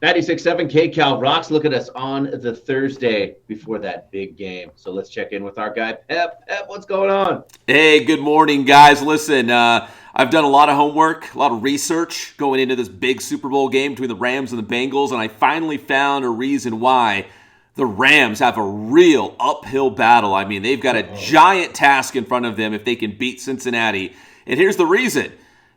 96.7 KCAL rocks. Look at us on the Thursday before that big game. So let's check in with our guy, Pep. Pep, what's going on? Hey, good morning, guys. Listen, I've done a lot of homework, a lot of research going into this big Super Bowl game between the Rams and the Bengals, and I finally found a reason why the Rams have a real uphill battle. I mean, they've got a giant task in front of them if they can beat Cincinnati. And here's the reason.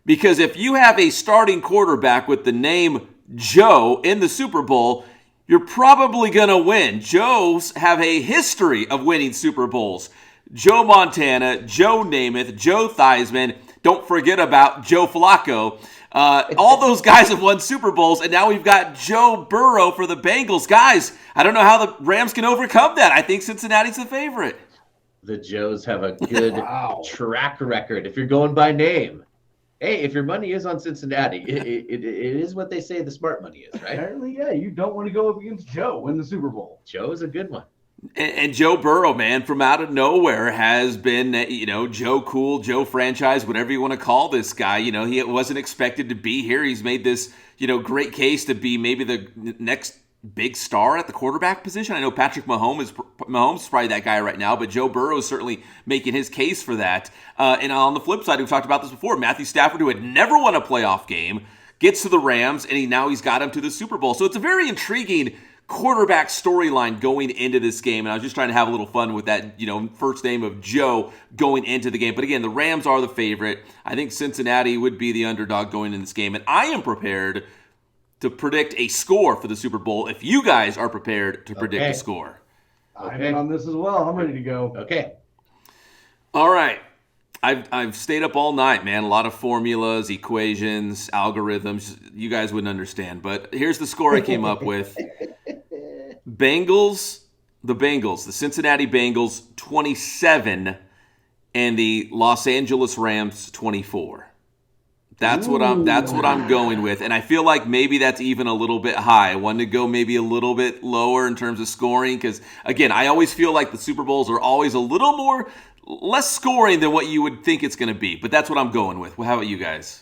Because if you have a starting quarterback with the name Joe in the Super Bowl, you're probably going to win. Joes have a history of winning Super Bowls. Joe Montana, Joe Namath, Joe Theismann. Don't forget about Joe Flacco. All those guys have won Super Bowls, and now we've got Joe Burrow for the Bengals. Guys, I don't know how the Rams can overcome that. I think Cincinnati's the favorite. The Joes have a good track record if you're going by name. Hey, if your money is on Cincinnati, it is what they say the smart money is, right? Apparently, yeah. You don't want to go up against Joe in the Super Bowl. Joe's a good one. And Joe Burrow, man, from out of nowhere has been, Joe Cool, Joe Franchise, whatever you want to call this guy. He wasn't expected to be here. He's made this, great case to be maybe the next big star at the quarterback position. I know Patrick Mahomes is probably that guy right now, but Joe Burrow is certainly making his case for that. And on the flip side, we've talked about this before, Matthew Stafford, who had never won a playoff game, gets to the Rams, and now he's got him to the Super Bowl. So it's a very intriguing quarterback storyline going into this game, and I was just trying to have a little fun with that, first name of Joe going into the game. But again, the Rams are the favorite. I think Cincinnati would be the underdog going in this game, and I am prepared to predict a score for the Super Bowl if you guys are prepared to predict a score. I'm in on this as well. I'm ready to go. Okay. All right. I've stayed up all night, man. A lot of formulas, equations, algorithms. You guys wouldn't understand. But here's the score I came up with. The Cincinnati Bengals 27 and the Los Angeles Rams 24. That's what I'm going with, and I feel like maybe that's even a little bit high. I wanted to go maybe a little bit lower in terms of scoring because, again, I always feel like the Super Bowls are always a little less scoring than what you would think it's going to be. But that's what I'm going with. Well, how about you guys?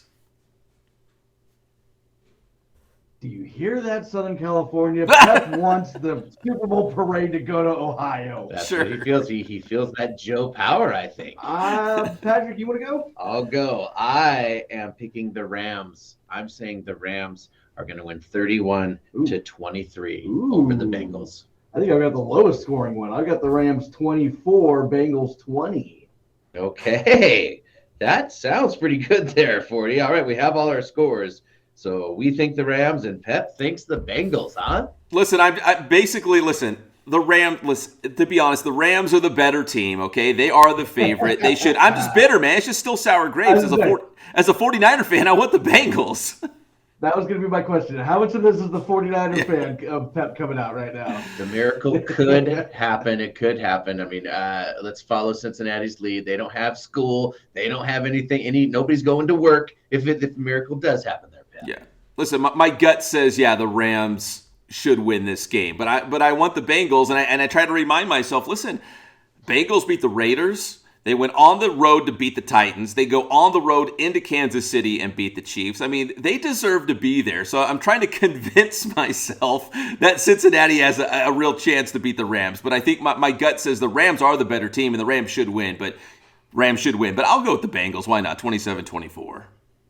Do you hear that, Southern California? Pep wants the Super Bowl parade to go to Ohio. That's what he feels. He feels that Joe power, I think. Patrick, you want to go? I'll go. I am picking the Rams. I'm saying the Rams are going to win 31-23 over the Bengals. I think I've got the lowest scoring one. I've got the Rams 24, Bengals 20. Okay. That sounds pretty good there, 40. All right, we have all our scores. So we think the Rams, and Pep thinks the Bengals, huh? Listen, the Rams, to be honest, the Rams are the better team, okay? They are the favorite. They should. I'm just bitter, man. It's just still sour grapes. As a 49er fan, I want the Bengals. That was going to be my question. How much of this is the 49er fan of Pep coming out right now? The miracle could happen. It could happen. I mean, let's follow Cincinnati's lead. They don't have school. They don't have anything. Nobody's going to work if the miracle does happen there, Pep. Yeah. Listen, my gut says, the Rams should win this game. But I want the Bengals, and I try to remind myself, listen, Bengals beat the Raiders. They went on the road to beat the Titans. They go on the road into Kansas City and beat the Chiefs. I mean, they deserve to be there. So I'm trying to convince myself that Cincinnati has a real chance to beat the Rams. But I think my gut says the Rams are the better team and the Rams should win. But I'll go with the Bengals. Why not? 27-24.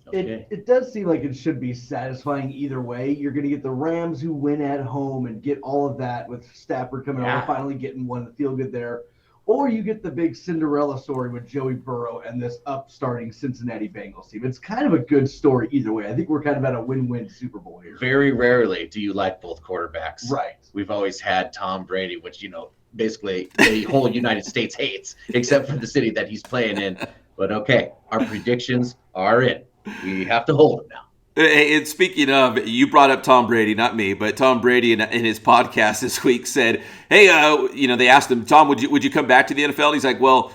Okay. It does seem like it should be satisfying either way. You're going to get the Rams who win at home and get all of that with Stafford coming over, finally getting one to feel good there. Or you get the big Cinderella story with Joey Burrow and this upstarting Cincinnati Bengals team. It's kind of a good story either way. I think we're kind of at a win-win Super Bowl here. Very rarely do you like both quarterbacks. Right. We've always had Tom Brady, which, basically the whole United States hates, except for the city that he's playing in. But okay, our predictions are in. We have to hold them now. And speaking of, you brought up Tom Brady, not me, but Tom Brady in his podcast this week said, hey, they asked him, Tom, would you come back to the NFL? And he's like, well,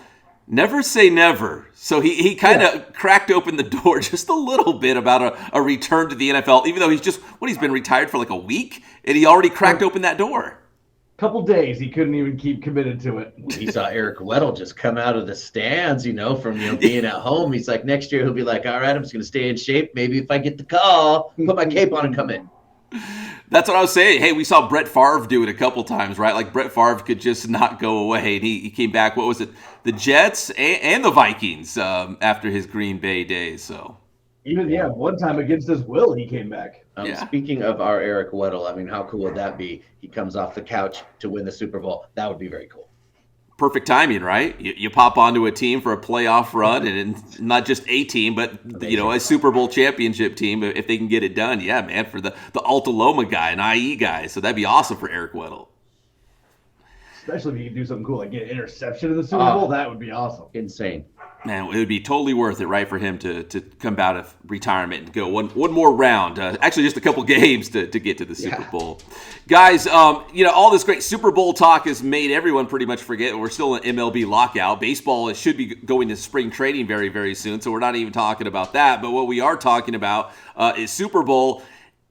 never say never. So he kind of cracked open the door just a little bit about a return to the NFL, even though he's been retired for like a week, and he already cracked open that door. Couple days, he couldn't even keep committed to it. He saw Eric Weddle just come out of the stands, from being at home. He's like, next year he'll be like, all right, I'm just going to stay in shape. Maybe if I get the call, put my cape on and come in. That's what I was saying. Hey, we saw Brett Favre do it a couple times, right? Like Brett Favre could just not go away, and he came back. What was it? The Jets and the Vikings after his Green Bay days. So even one time against his will, he came back. Speaking of our Eric Weddle, I mean, how cool would that be? He comes off the couch to win the Super Bowl. That would be very cool. Perfect timing, right? You pop onto a team for a playoff run, and not just a team, but a Super Bowl championship team if they can get it done. Yeah, man, for the Alta Loma guy, an IE guy, so that'd be awesome for Eric Weddle. Especially if you can do something cool like get an interception in the Super Bowl, that would be awesome. Insane. Man, it would be totally worth it, right, for him to come out of retirement and go one more round. Actually, just a couple games to get to the Super Bowl. Guys, all this great Super Bowl talk has made everyone pretty much forget we're still in MLB lockout. Baseball should be going to spring training very, very soon, so we're not even talking about that. But what we are talking about is Super Bowl.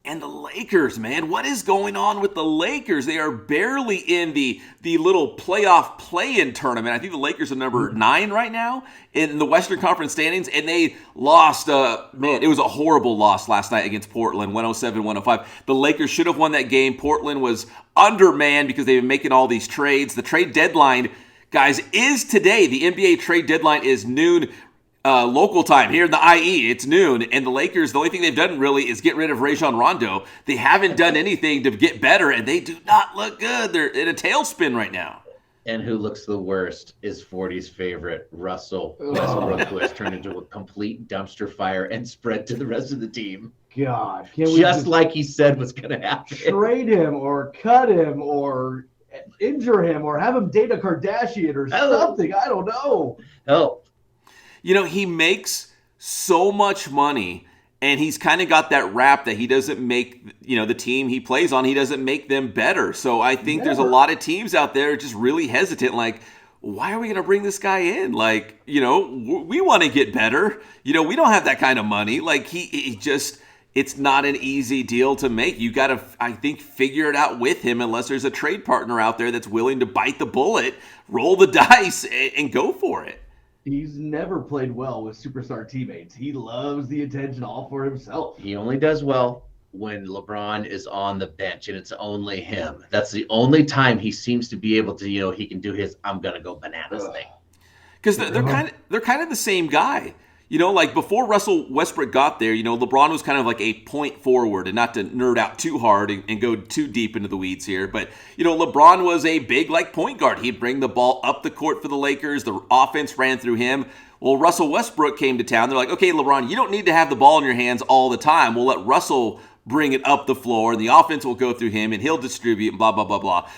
And the Lakers, man, what is going on with the Lakers? They are barely in the little playoff play-in tournament. I think the Lakers are number 9 right now in the Western Conference standings, and they lost. It was a horrible loss last night against Portland, 107-105. The Lakers should have won that game. Portland was undermanned because they've been making all these trades. The trade deadline, guys, is today. The NBA trade deadline is noon. Local time here in the IE, it's noon, and the Lakers, the only thing they've done really is get rid of Rajon Rondo. They haven't done anything to get better, and they do not look good. They're in a tailspin right now. And who looks the worst is 40's favorite, Russell Westbrook, who has turned into a complete dumpster fire and spread to the rest of the team. God, can we just like he said was going to happen? Trade him or cut him or injure him or have him date a Kardashian or something. I don't know. Help. He makes so much money, and he's kind of got that rap that he doesn't make, the team he plays on, he doesn't make them better. So I think there's a lot of teams out there just really hesitant, like, why are we going to bring this guy in? Like, we want to get better. We don't have that kind of money. Like, he just, it's not an easy deal to make. You got to, I think, figure it out with him unless there's a trade partner out there that's willing to bite the bullet, roll the dice, and go for it. He's never played well with superstar teammates. He loves the attention all for himself. He only does well when LeBron is on the bench and it's only him. That's the only time he seems to be able to, he can do his I'm going to go bananas thing. Because they're kind of the same guy. Like before Russell Westbrook got there, LeBron was kind of like a point forward, and not to nerd out too hard and go too deep into the weeds here, but, LeBron was a big like point guard. He'd bring the ball up the court for the Lakers. The offense ran through him. Well, Russell Westbrook came to town. They're like, okay, LeBron, you don't need to have the ball in your hands all the time. We'll let Russell bring it up the floor, and the offense will go through him, and he'll distribute, and blah, blah, blah, blah.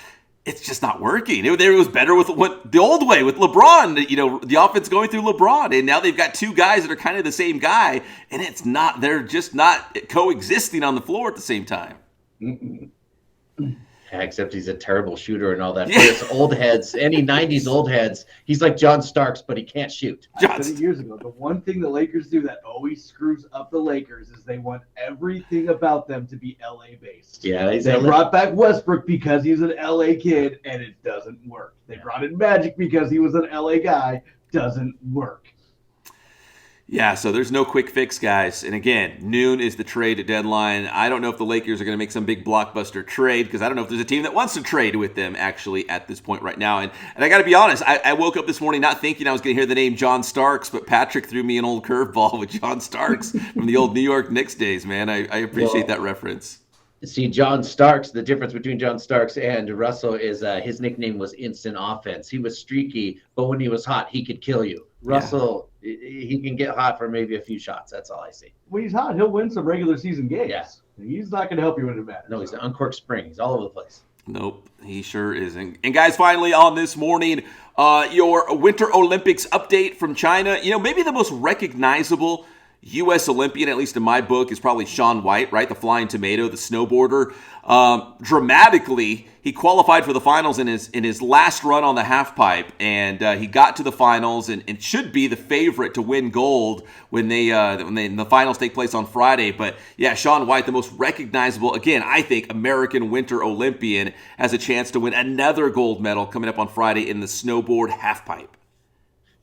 It's just not working. It was better with the old way with LeBron, the offense going through LeBron. And now they've got two guys that are kind of the same guy, and they're just not coexisting on the floor at the same time. Yeah, except he's a terrible shooter and all that. Yeah. It's old heads, any 90s old heads. He's like John Starks, but he can't shoot. I said it years ago. The one thing the Lakers do that always screws up the Lakers is they want everything about them to be LA based. Yeah, they brought back Westbrook because he's an LA kid, and it doesn't work. They brought in Magic because he was an LA guy. Doesn't work. Yeah, so there's no quick fix, guys. And again, noon is the trade deadline. I don't know if the Lakers are going to make some big blockbuster trade, because I don't know if there's a team that wants to trade with them actually at this point right now. And I got to be honest, I woke up this morning not thinking I was going to hear the name John Starks, but Patrick threw me an old curveball with John Starks from the old New York Knicks days, man. I appreciate that reference. See, John Starks, the difference between John Starks and Russell is his nickname was Instant Offense. He was streaky, but when he was hot, he could kill you. Russell, he can get hot for maybe a few shots. That's all I see. When he's hot, he'll win some regular season games. Yeah. He's not going to help you when it matters. No, he's an uncorked spring. He's all over the place. Nope, he sure isn't. And guys, finally on this morning, your Winter Olympics update from China. Maybe the most recognizable U.S. Olympian, at least in my book, is probably Shaun White, right? The flying tomato, the snowboarder. Dramatically, he qualified for the finals in his last run on the half pipe, and he got to the finals and should be the favorite to win gold when the finals take place on Friday. But yeah, Shaun White, the most recognizable, again, I think, American Winter Olympian, has a chance to win another gold medal coming up on Friday in the snowboard half pipe.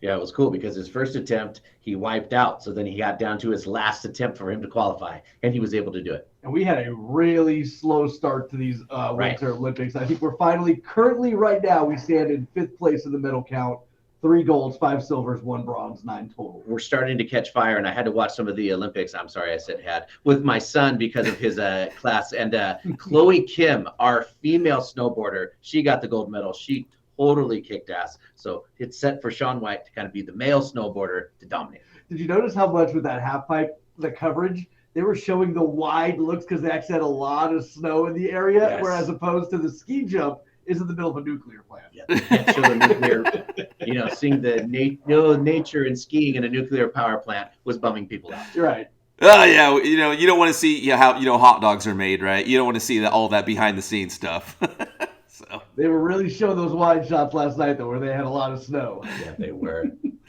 Yeah, it was cool because his first attempt, he wiped out. So then he got down to his last attempt for him to qualify, and he was able to do it. And we had a really slow start to these Right. Winter Olympics. I think we're currently right now, we stand in 5th place in the medal count. 3 golds, 5 silvers, 1 bronze, 9 total. We're starting to catch fire, and I had to watch some of the Olympics. I'm sorry, I said had with my son because of his class. And Chloe Kim, our female snowboarder, she got the gold medal. She totally kicked ass. So it's set for Shaun White to kind of be the male snowboarder to dominate. Did you notice how much with that half pipe, the coverage, they were showing the wide looks because they actually had a lot of snow in the area, Yes. whereas opposed to the ski jump is in the middle of a nuclear plant. Yeah, they can't show the nuclear, seeing the nature and skiing in a nuclear power plant was bumming people out. You're right. Oh yeah, you don't want to see how hot dogs are made, right? You don't want to see all that behind the scenes stuff. So They were really showing those wide shots last night, though, where they had a lot of snow. Yeah, they were.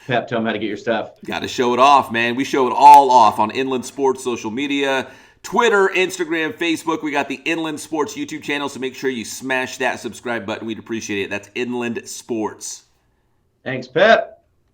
Pep, tell them how to get your stuff. got to show it off, man. We show it all off on Inland Sports social media. Twitter, Instagram, Facebook. We got the Inland Sports YouTube channel, so make sure you smash that subscribe button. We'd appreciate it. That's Inland Sports. Thanks, Pep.